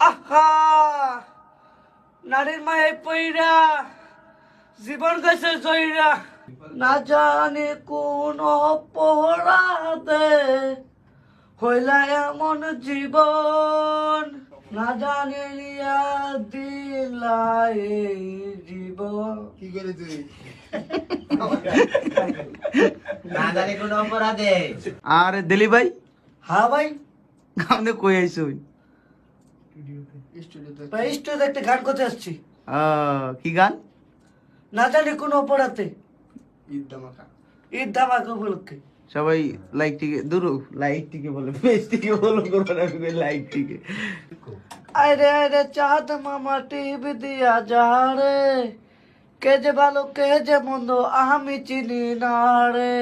আহা নারীর মায়ে পইরা জীবন গেছে জয়রা না জানি কোন অপরাধে হইলা এমন জীবন না জানি নিয়া দিলা এই জীবন কি করে তুই না জানি কোন অপরাধে। আরে দিলি ভাই হ্যাঁ ভাই গানে কই আইছো স্টুডিওতে ভাই স্টুডিওতে একটা গান করতে আসছি কি গান? না জানি কোন অপরাধে ঈদ ধামাকা ঈদ ধামাকা উপলক্ষে সবাই লাইক টিকে দূর লাইক টিকে বলে পেজ টিকে বলো করো না লাইক টিকে। আরে আরে চাঁদ মামা টিভি দিয়া যা রে কে যে ভালো কে যে মন্দ আমি চিনি না রে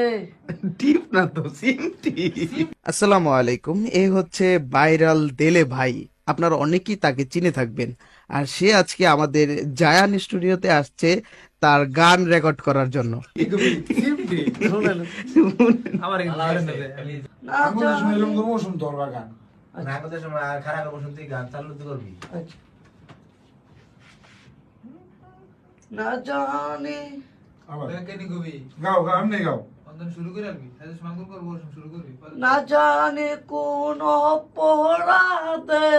টিপ না তো সিম টিপ। আসসালামু আলাইকুম, এই হচ্ছে ভাইরাল দেলে ভাই। আপনারা অনেকেই তাকে চিনে থাকবেন, আর সে আজকে আমাদের জায়ান স্টুডিওতে আসছে তার গান রেকর্ড করার জন্য। শুনেন আমার না আমাদের সময় এরকম জানি তো মৌসুম ধরবা গান না কত সময় আর খারাপ অবস্থা তুই গান চালু তো করবি। আচ্ছা। না জানি আবার কেন কবি গাও গাও আমনে গাও অন্তন শুরু করে আলবি তাহলে সমাগম করবো শুরু করবি না জানি কোন অপরাধে